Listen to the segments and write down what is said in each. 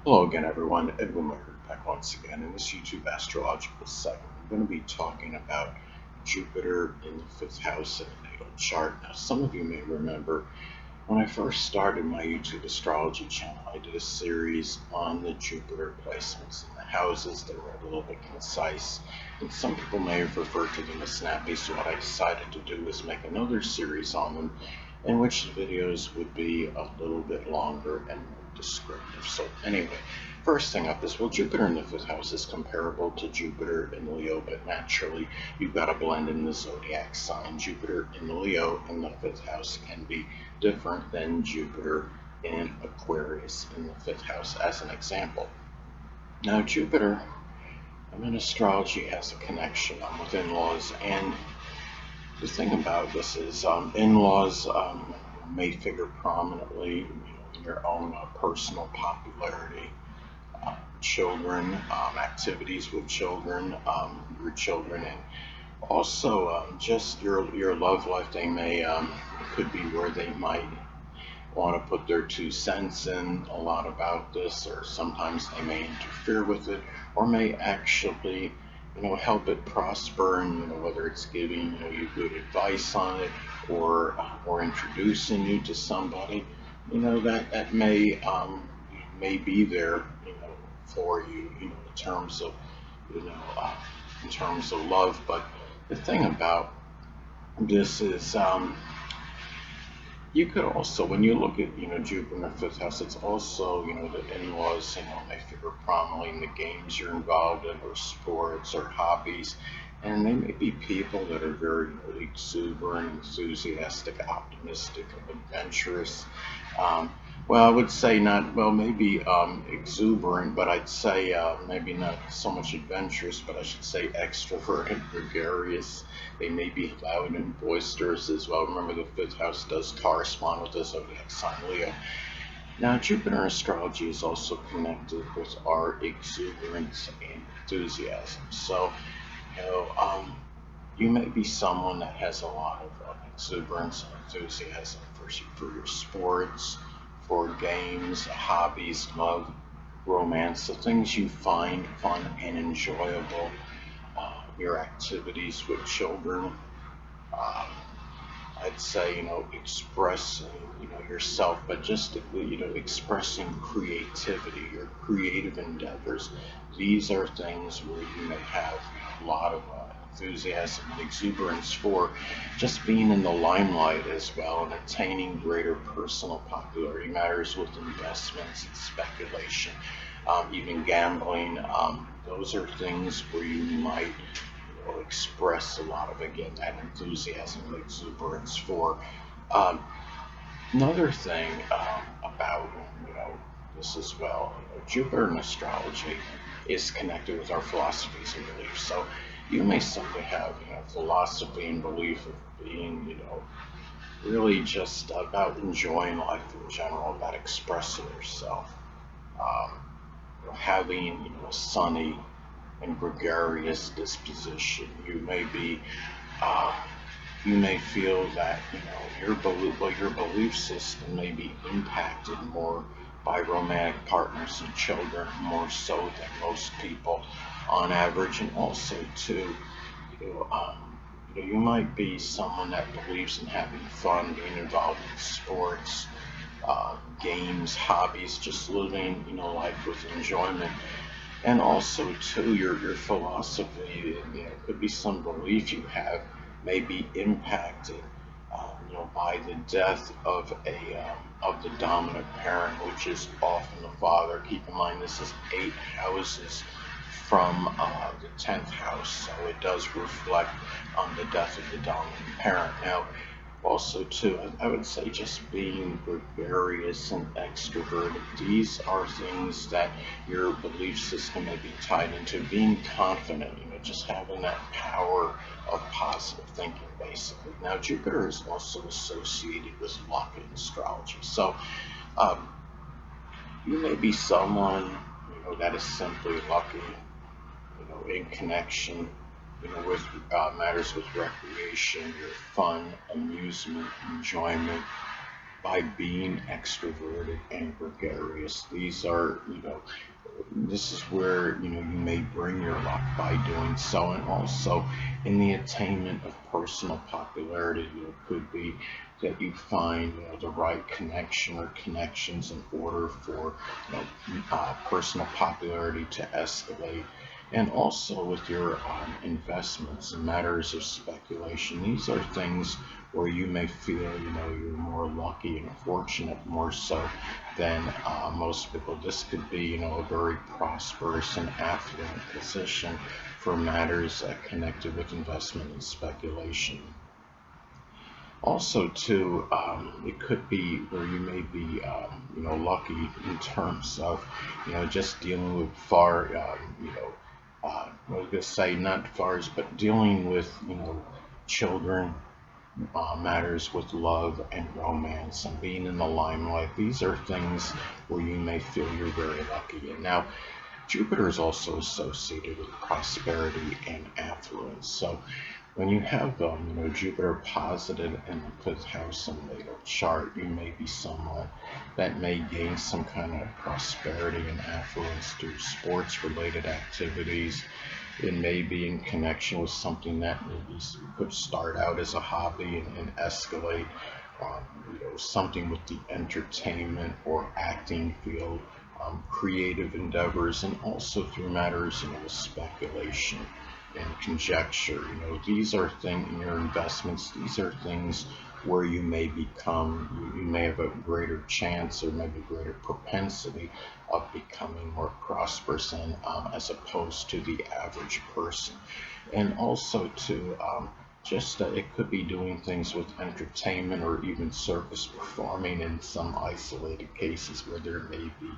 Hello again, everyone. Edwin Learnard back once again in this YouTube astrological segment. I'm going to be talking about Jupiter in the fifth house in a natal chart. Now, some of you may remember when I first started my YouTube astrology channel, I did a series on the Jupiter placements in the houses. They were a little bit concise, and some people may have referred to them as snappy. So what I decided to do was make another series on them, in which the videos would be a little bit longer and more descriptive. So anyway, first thing up is, well, Jupiter in the fifth house is comparable to Jupiter in Leo, but naturally you've got to blend in the zodiac sign. Jupiter in Leo in the fifth house can be different than Jupiter in Aquarius in the fifth house, as an example. Now, Jupiter, in astrology, has a connection with in-laws, and the thing about this is in-laws may figure prominently, in your own personal popularity, children, activities with children, your children, and also just your love life. They may it could be where they might want to put their 2 cents in a lot about this, or sometimes they may interfere with it, or may actually, help it prosper, and whether it's giving you good advice on it, or introducing you to somebody, that may be there, for you, you know, uh, in terms of love. But the thing about this is, you could also, when you look at, Jupiter in the fifth house, it's also, the in-laws, they figure prominently in the games you're involved in, or sports, or hobbies. And they may be people that are very exuberant, enthusiastic, optimistic, adventurous. Um, well, I would say not, well, maybe exuberant, but I'd say maybe not so much adventurous, but I should say extroverted, gregarious. They may be loud and boisterous as well. Remember, the fifth house does correspond with the zodiac sign Leo. Now, Jupiter in astrology is also connected with our exuberance and enthusiasm. So, you may be someone that has a lot of exuberance and enthusiasm for your sports, for games, hobbies, love, romance, the things you find fun and enjoyable, your activities with children. Um, I'd say, expressing, yourself, but just, expressing creativity, your creative endeavors. These are things where you may have a lot of enthusiasm and exuberance for, just being in the limelight as well, and attaining greater personal popularity. Matters with investments and speculation, even gambling. Those are things where you might express a lot of, again, that enthusiasm and exuberance for. Um, Another thing about, this as well, Jupiter in astrology is connected with our philosophies and beliefs. So you may simply have, philosophy and belief of being, really just about enjoying life in general, about expressing yourself, um, having, a sunny and gregarious disposition. Uh, you may feel that, your belief system may be impacted more by romantic partners and children, more so than most people on average. And also too, you know, um, you might be someone that believes in having fun, being involved in sports, games, hobbies, just living, life with enjoyment. And also too, your philosophy, could be some belief you have, may be impacted, by the death of the dominant parent, which is often the father. Keep in mind, this is 8 houses from the 10th house, so it does reflect on the death of the dominant parent. Now, also too, I would say, just being gregarious and extroverted. These are things that your belief system may be tied into. Being confident, just having that power of positive thinking, basically. Now, Jupiter is also associated with luck in astrology. So, um, you may be someone, that is simply lucky, in connection, with matters with recreation, your fun, amusement, enjoyment. by being extroverted and gregarious. These are, this is where, you may bring your luck by doing so. And also in the attainment of personal popularity, it could be that you find, the right connection or connections in order for, personal popularity to escalate. And also with your investments and matters of speculation, these are things where you may feel, you're more lucky and fortunate, more so than most people. This could be, a very prosperous and affluent position for matters connected with investment and speculation. Also, too, it could be where you may be, lucky in terms of, just dealing with I was going to say not fars, but dealing with, children, matters with love and romance and being in the limelight. These are things where you may feel you're very lucky. And now, Jupiter is also associated with prosperity and affluence. So when you have Jupiter posited in the fifth house in the natal chart, you may be someone that may gain some kind of prosperity and affluence through sports-related activities. It may be in connection with something that maybe could start out as a hobby and escalate, something with the entertainment or acting field, creative endeavors, and also through matters, of speculation and conjecture. These are things in your investments. These are things where you may become, you may have a greater chance or maybe greater propensity of becoming more prosperous and as opposed to the average person. And also to just it could be doing things with entertainment or even circus performing in some isolated cases where there may be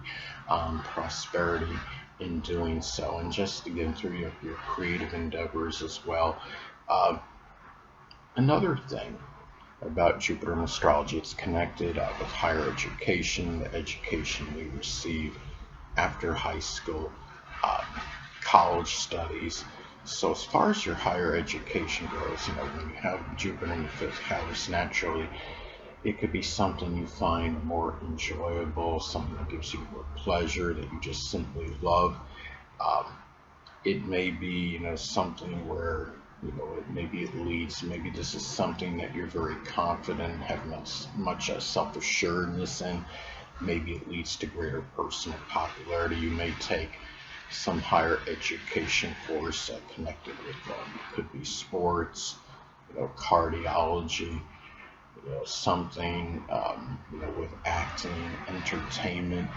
prosperity in doing so, and just again through your creative endeavors as well. Another thing about Jupiter in astrology, it's connected with higher education, the education we receive after high school, college studies. So as far as your higher education goes, when you have Jupiter in the fifth house, naturally it could be something you find more enjoyable, something that gives you more pleasure, that you just simply love. Um, it may be, something where, maybe it leads, maybe this is something that you're very confident, have much self-assuredness in. Maybe it leads to greater personal popularity. You may take some higher education course connected with it could be sports, cardiology, something, with acting, entertainment.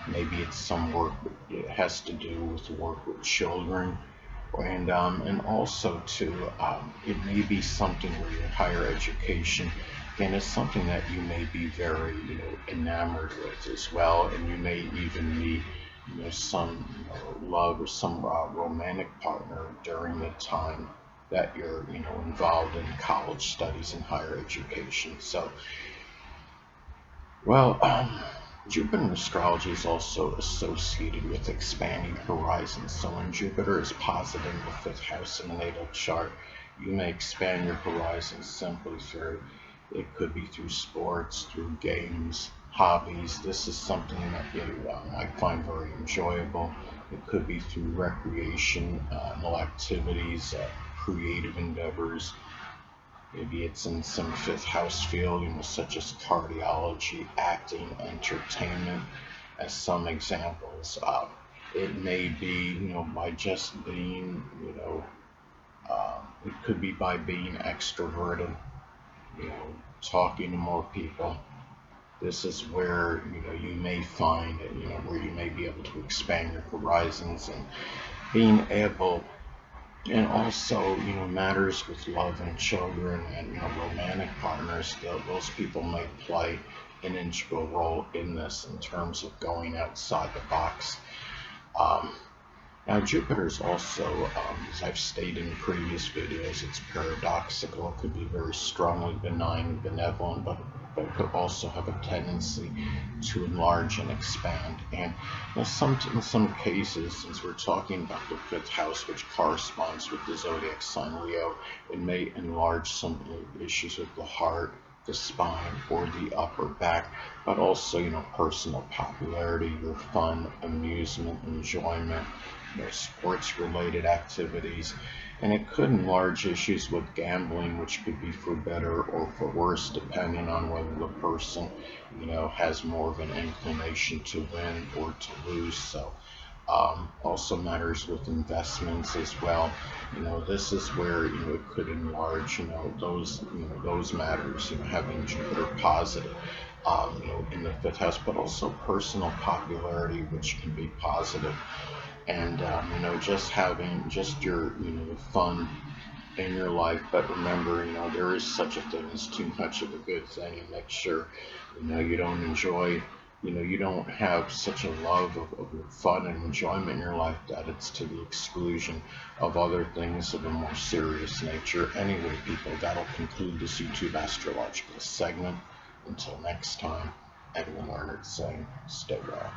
Maybe it's some work, it has to do with work with children. And also too, it may be something where your higher education, and it's something that you may be very, enamored with as well, and you may even meet, some, love or some romantic partner during the time that you're, involved in college studies and higher education. So, well, Jupiter in astrology is also associated with expanding horizons. So when Jupiter is positive in the fifth house in the natal chart, you may expand your horizons simply through, it could be through sports, through games, hobbies. This is something that you might find very enjoyable. It could be through recreational activities, creative endeavors. Maybe it's in some fifth house field, such as cardiology, acting, entertainment, as some examples. It may be, by just being, it could be by being extroverted, talking to more people. This is where, you may find, where you may be able to expand your horizons and being able. And also, matters with love and children and, romantic partners, those people may play an integral role in this in terms of going outside the box. Now, Jupiter is also, as I've stated in previous videos, it's paradoxical. It could be very strongly benign and benevolent, but it could also have a tendency to enlarge and expand. And in some cases, since we're talking about the fifth house, which corresponds with the zodiac sign Leo, it may enlarge some issues with the heart, the spine or the upper back, but also, personal popularity, your fun, amusement, enjoyment, sports related activities. And it could enlarge issues with gambling, which could be for better or for worse, depending on whether the person, has more of an inclination to win or to lose. So, also matters with investments as well. This is where, it could enlarge, those matters, having Jupiter positive, in the fifth house, but also personal popularity, which can be positive. And, just having just your, fun in your life. But remember, there is such a thing as too much of a good thing, and make sure, you don't enjoy, you don't have such a love of fun and enjoyment in your life that it's to the exclusion of other things of a more serious nature. Anyway, people, that'll conclude this YouTube astrological segment. Until next time, Edwin Learnard saying, stay well.